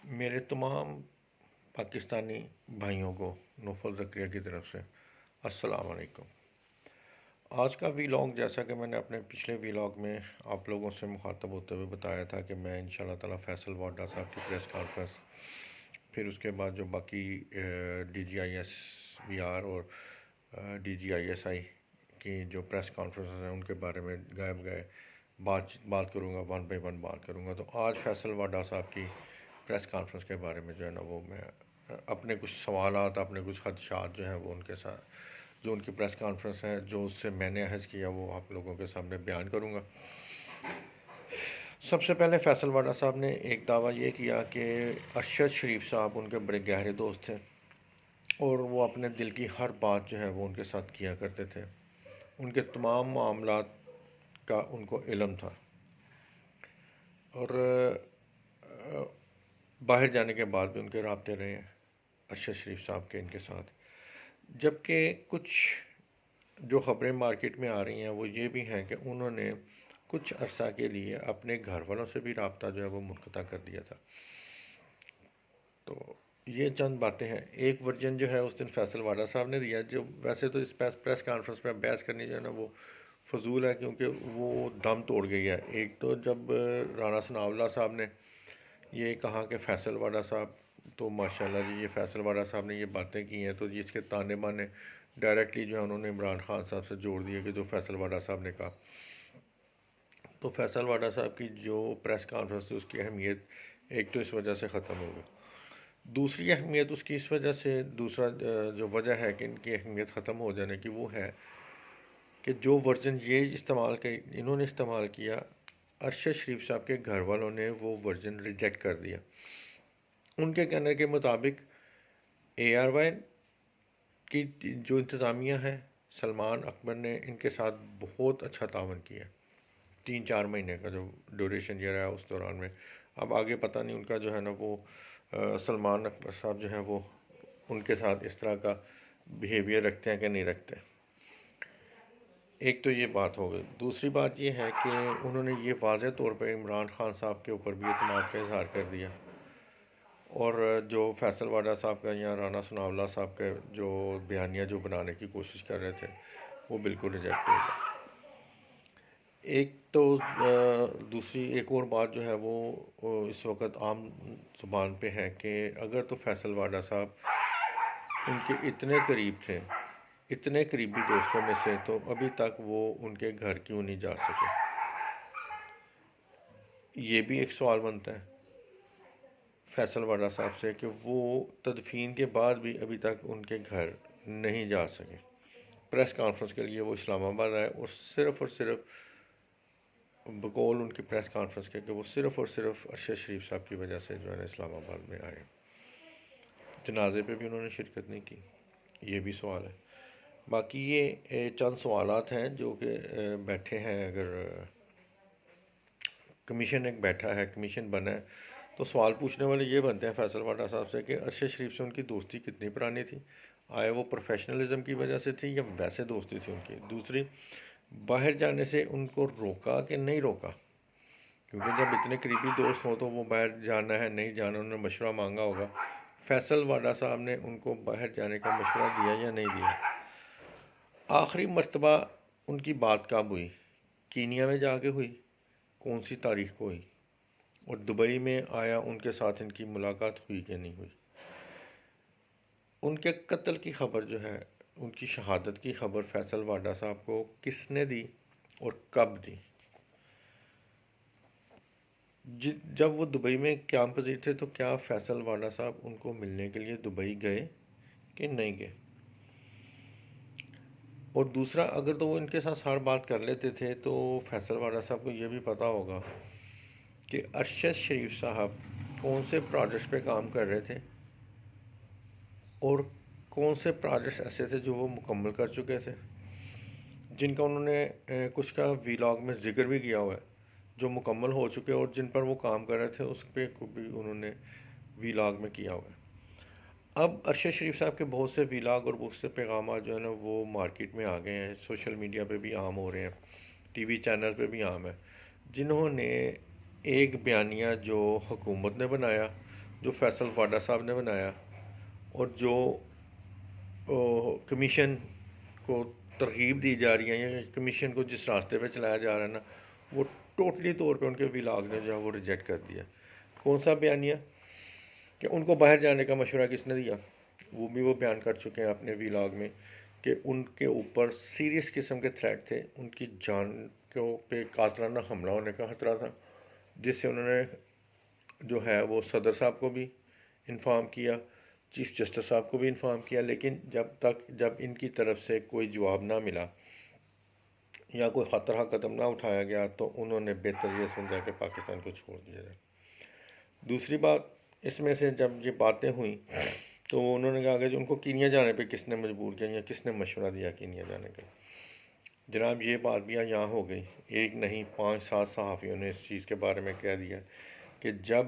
میرے تمام پاکستانی بھائیوں کو نوفل زکریہ کی طرف سے السلام علیکم۔ آج کا ویلاگ جیسا کہ میں نے اپنے پچھلے ویلاگ میں آپ لوگوں سے مخاطب ہوتے ہوئے بتایا تھا کہ میں انشاءاللہ تعالی فیصل واڈا صاحب کی پریس کانفرنس، پھر اس کے بعد جو باقی D G I S P R اور D G I S I کی جو پریس کانفرنس ہیں ان کے بارے میں گئے بات کروں گا، ون بائی ون بات کروں گا۔ تو آج فیصل واڈا صاحب کی پریس کانفرنس کے بارے میں جو ہے نا وہ میں اپنے کچھ سوالات، اپنے کچھ خدشات جو ہیں وہ ان کے ساتھ، جو ان کی پریس کانفرنس ہے جو اس سے میں نے احظ کیا، وہ آپ لوگوں کے سامنے بیان کروں گا۔ سب سے پہلے فیصل واڈا صاحب نے ایک دعویٰ یہ کیا کہ ارشد شریف صاحب ان کے بڑے گہرے دوست تھے اور وہ اپنے دل کی ہر بات جو ہے وہ ان کے ساتھ کیا کرتے تھے، ان کے تمام معاملات کا ان کو علم تھا، اور باہر جانے کے بعد بھی ان کے رابطے رہے ہیں ارشد شریف صاحب کے ان کے ساتھ۔ جبکہ کچھ جو خبریں مارکیٹ میں آ رہی ہیں وہ یہ بھی ہیں کہ انہوں نے کچھ عرصہ کے لیے اپنے گھر والوں سے بھی رابطہ جو ہے وہ منقطع کر دیا تھا۔ تو یہ چند باتیں ہیں۔ ایک ورژن جو ہے اس دن فیصل واڈا صاحب نے دیا، جو ویسے تو اس پریس کانفرنس میں بحث کرنی جو ہے نا وہ فضول ہے، کیونکہ وہ دم توڑ گئی ہے۔ ایک تو جب رانا ثناء اللہ صاحب نے یہ کہا کہ فیصل واڈا صاحب تو ماشاءاللہ جی، یہ فیصل واڈا صاحب نے یہ باتیں کی ہیں، تو اس کے تانے بانے ڈائریکٹلی جو ہے انہوں نے عمران خان صاحب سے جوڑ دیے کہ جو فیصل واڈا صاحب نے کہا۔ تو فیصل واڈا صاحب کی جو پریس کانفرنس تھی اس کی اہمیت ایک تو اس وجہ سے ختم ہو گئی۔ دوسری اہمیت اس کی اس وجہ سے، دوسرا جو وجہ ہے کہ ان کی اہمیت ختم ہو جانے کی، وہ ہے کہ جو ورژن یہ انہوں نے استعمال کیا، ارشد شریف صاحب کے گھر والوں نے وہ ورژن ریجیکٹ کر دیا۔ ان کے کہنے کے مطابق اے آر وائی کی جو انتظامیہ ہے، سلمان اکبر نے ان کے ساتھ بہت اچھا تعاون کیا، 3-4 مہینے کا جو ڈیوریشن یہ رہا اس دوران میں۔ اب آگے پتہ نہیں ان کا جو ہے نا وہ سلمان اکبر صاحب جو ہیں وہ ان کے ساتھ اس طرح کا بیہیویئر رکھتے ہیں کہ نہیں رکھتے۔ ایک تو یہ بات ہو گئی۔ دوسری بات یہ ہے کہ انہوں نے یہ واضح طور پہ عمران خان صاحب کے اوپر بھی اعتماد کا اظہار کر دیا، اور جو فیصل واڈا صاحب کا یا رانا ثناء اللہ صاحب کے جو بیانیہ جو بنانے کی کوشش کر رہے تھے وہ بالکل ریجیکٹ ہو گیا۔ ایک تو دوسری ایک اور بات جو ہے وہ اس وقت عام زبان پہ ہے کہ اگر تو فیصل واڈا صاحب ان کے اتنے قریب تھے، اتنے قریبی دوستوں میں سے، تو ابھی تک وہ ان کے گھر کیوں نہیں جا سکے؟ یہ بھی ایک سوال بنتا ہے فیصل واڈا صاحب سے کہ وہ تدفین کے بعد بھی ابھی تک ان کے گھر نہیں جا سکے۔ پریس کانفرنس کے لیے وہ اسلام آباد آئے، اور صرف بقول ان کی پریس کانفرنس کے کہ وہ صرف اور صرف ارشد شریف صاحب کی وجہ سے جو ہے نا اسلام آباد میں آئے۔ جنازے پہ بھی انہوں نے شرکت نہیں کی، یہ بھی سوال ہے۔ باقی یہ چند سوالات ہیں جو کہ بیٹھے ہیں، اگر کمیشن ایک بیٹھا ہے، کمیشن بنا ہے، تو سوال پوچھنے والے یہ بنتے ہیں فیصل واڈا صاحب سے کہ ارشد شریف سے ان کی دوستی کتنی پرانی تھی؟ آیا وہ پروفیشنلزم کی وجہ سے تھی یا ویسے دوستی تھی ان کی؟ دوسری، باہر جانے سے ان کو روکا کہ نہیں روکا؟ کیونکہ جب اتنے قریبی دوست ہوں تو وہ باہر جانا ہے نہیں جانا، انہوں نے مشورہ مانگا ہوگا۔ فیصل واڈا صاحب نے ان کو باہر جانے کا مشورہ دیا یا نہیں دیا؟ آخری مرتبہ ان کی بات کب ہوئی؟ کینیا میں جا کے ہوئی؟ کون سی تاریخ کو ہوئی؟ اور دبئی میں آیا ان کے ساتھ ان کی ملاقات ہوئی کہ نہیں ہوئی؟ ان کے قتل کی خبر جو ہے، ان کی شہادت کی خبر فیصل واڈا صاحب کو کس نے دی اور کب دی؟ جب وہ دبئی میں قیام پذیر تھے تو کیا فیصل واڈا صاحب ان کو ملنے کے لیے دبئی گئے کہ نہیں گئے؟ اور دوسرا، اگر تو وہ ان کے ساتھ ہر بات کر لیتے تھے تو فیصل واڈا صاحب کو یہ بھی پتہ ہوگا کہ ارشد شریف صاحب کون سے پروجیکٹس پہ کام کر رہے تھے اور کون سے پروجیکٹس ایسے تھے جو وہ مکمل کر چکے تھے، جن کا انہوں نے کچھ کا ویلاگ میں ذکر بھی کیا ہوا ہے، جو مکمل ہو چکے اور جن پر وہ کام کر رہے تھے اس پہ بھی انہوں نے ویلاگ میں کیا ہوا ہے۔ اب ارشد شریف صاحب کے بہت سے ویلاگ اور بہت سے پیغامات جو ہے نا وہ مارکیٹ میں آ گئے ہیں، سوشل میڈیا پہ بھی عام ہو رہے ہیں، ٹی وی چینل پہ بھی عام ہے، جنہوں نے ایک بیانیہ جو حکومت نے بنایا جو فیصل واڈا صاحب نے بنایا اور جو کمیشن کو ترغیب دی جا رہی ہے یا کمیشن کو جس راستے پہ چلایا جا رہا ہے نا، وہ ٹوٹلی طور پہ ان کے ولاگ نے جو ہے وہ ریجیکٹ کر دیا۔ کون سا بیانیہ کہ ان کو باہر جانے کا مشورہ کس نے دیا، وہ بھی وہ بیان کر چکے ہیں اپنے ولاگ میں کہ ان کے اوپر سیریس قسم کے تھریٹ تھے، ان کی جان کو پہ قاتلانہ حملہ ہونے کا خطرہ تھا، جس سے انہوں نے جو ہے وہ صدر صاحب کو بھی انفارم کیا، چیف جسٹس صاحب کو بھی انفارم کیا، لیکن جب ان کی طرف سے کوئی جواب نہ ملا یا کوئی خطرہ قدم نہ اٹھایا گیا تو انہوں نے بہتر یہ سمجھا کہ پاکستان کو چھوڑ دیا جائے۔ دوسری بات اس میں سے جب یہ باتیں ہوئیں تو انہوں نے کہا کہ ان کو کینیا جانے پہ کس نے مجبور کیا یا کس نے مشورہ دیا کینیا جانے کا۔ جناب یہ بات بھی یہاں ہو گئی، ایک نہیں 5-7 صحافیوں نے اس چیز کے بارے میں کہہ دیا کہ جب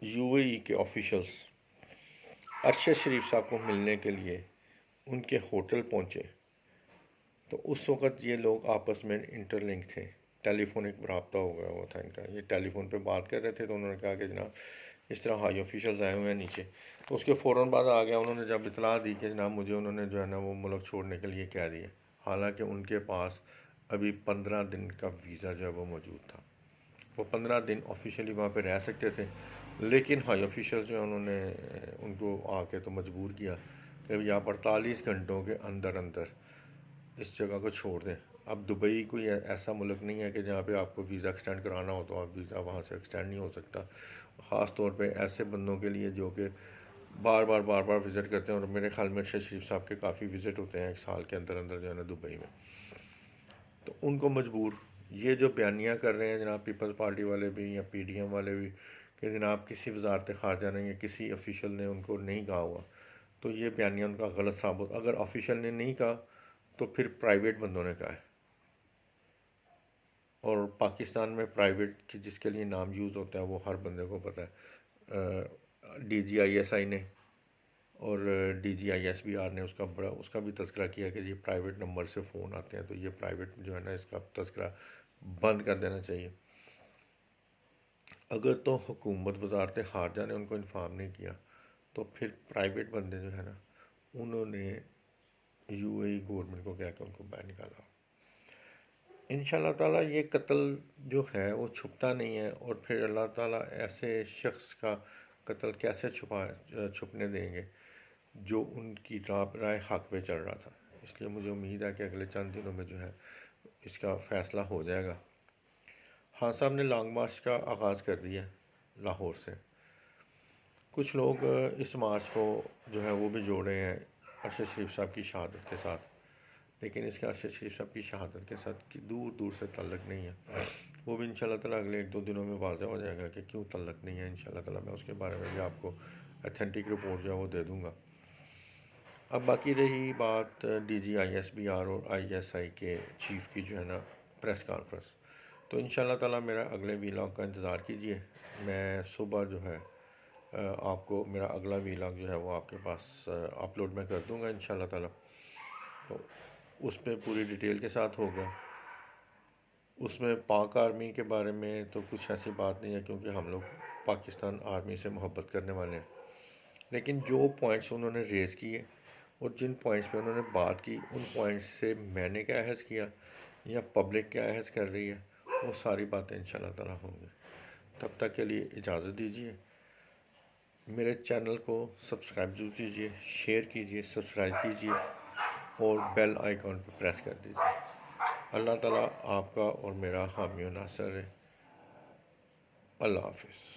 یو اے ای کے آفیشلز ارشد شریف صاحب کو ملنے کے لیے ان کے ہوٹل پہنچے تو اس وقت یہ لوگ آپس میں انٹر لنک تھے، ٹیلی فونک رابطہ ہو گیا ہوا تھا ان کا، یہ ٹیلی فون پہ بات کر رہے تھے تو انہوں نے کہا کہ جناب اس طرح ہائی آفیشلز آئے ہوئے ہیں نیچے، تو اس کے فوراً بعد آ گیا، انہوں نے جب اطلاع دی کہ جناب مجھے انہوں نے جو ہے نا وہ ملک چھوڑنے کے لیے کہہ دیا، حالانکہ ان کے پاس ابھی 15 دن کا ویزا جو ہے وہ موجود تھا، وہ 15 دن آفیشیلی وہاں پہ رہ سکتے تھے، لیکن ہائی آفیشلز جو انہوں نے ان کو آ کے تو مجبور کیا کہ ابھی آپ 48 گھنٹوں کے اندر اس جگہ کو چھوڑ دیں۔ اب دبئی کوئی ایسا ملک نہیں ہے کہ جہاں پہ آپ کو ویزا ایکسٹینڈ کرانا ہو تو آپ ویزا وہاں سے ایکسٹینڈ نہیں ہو سکتا، خاص طور پہ ایسے بندوں کے لیے جو کہ بار بار وزٹ کرتے ہیں، اور میرے خیال میں ارشد شریف صاحب کے کافی وزٹ ہوتے ہیں ایک سال کے اندر جو ہے نا دبئی میں، تو ان کو مجبور یہ جو بیانیہ کر رہے ہیں جناب پیپلز پارٹی والے بھی یا پی ڈی ایم والے بھی کہ جناب کسی وزارت خارجہ نے یا کسی آفیشل نے ان کو نہیں کہا ہوا، تو یہ بیانیہ ان کا غلط ثابت، اگر آفیشل نے نہیں کہا تو پھر پرائیویٹ بندوں نے کہا ہے، اور پاکستان میں پرائیویٹ کی جس کے لیے نام یوز ہوتا ہے وہ ہر بندے کو پتہ ہے، D G I S I نے اور D G I S P R نے اس کا بھی تذکرہ کیا کہ یہ پرائیویٹ نمبر سے فون آتے ہیں، تو یہ پرائیویٹ جو ہے نا اس کا تذکرہ بند کر دینا چاہیے۔ اگر تو حکومت وزارت خارجہ نے ان کو انفارم نہیں کیا تو پھر پرائیویٹ بندے جو ہے نا انہوں نے یو اے ای گورنمنٹ کو کہہ کے ان کو باہر نکالا۔ انشاءاللہ تعالیٰ یہ قتل جو ہے وہ چھپتا نہیں ہے، اور پھر اللہ تعالیٰ ایسے شخص کا قتل کیسے چھپنے دیں گے جو ان کی رائے حق پہ چل رہا تھا۔ اس لیے مجھے امید ہے کہ اگلے چند دنوں میں جو ہے اس کا فیصلہ ہو جائے گا۔ خان صاحب نے لانگ مارچ کا آغاز کر دیا لاہور سے، کچھ لوگ اس مارچ کو جو ہے وہ بھی جوڑ رہے ہیں ارشد شریف صاحب کی شہادت کے ساتھ، لیکن اس کا ارشد شریف صاحب کی شہادت کے ساتھ دور سے تعلق نہیں ہے، وہ بھی انشاءاللہ تعالیٰ اگلے 1-2 دنوں میں واضح ہو جائے گا کہ کیوں تعلق نہیں ہے۔ انشاءاللہ تعالیٰ میں اس کے بارے میں بھی آپ کو اتھینٹک رپورٹ جو ہے وہ دے دوں گا۔ اب باقی رہی بات D G I S P R اور آئی ایس آئی کے چیف کی جو ہے نا پریس کانفرنس، تو انشاءاللہ تعالیٰ میرا اگلے ویلاگ کا انتظار کیجئے، میں صبح جو ہے آپ کو میرا اگلا ویلاگ جو ہے وہ آپ کے پاس اپلوڈ میں کر دوں گا انشاءاللہ تعالیٰ، تو اس میں پوری ڈیٹیل کے ساتھ ہوگا۔ اس میں پاک آرمی کے بارے میں تو کچھ ایسی بات نہیں ہے کیونکہ ہم لوگ پاکستان آرمی سے محبت کرنے والے ہیں، لیکن جو پوائنٹس انہوں نے ریز کیے اور جن پوائنٹس پہ انہوں نے بات کی ان پوائنٹس سے میں نے کیا احساس کیا یا پبلک کیا احساس کر رہی ہے وہ ساری باتیں انشاءاللہ تعالیٰ ہوں گی۔ تب تک کے لیے اجازت دیجیے، میرے چینل کو سبسکرائب ضرور کیجیے، شیئر کیجیے، سبسکرائب کیجیے اور بیل آئیکن پہ پریس کر دیجیے۔ اللہ تعالیٰ آپ کا اور میرا حامی و ناصر ہے۔ اللہ حافظ۔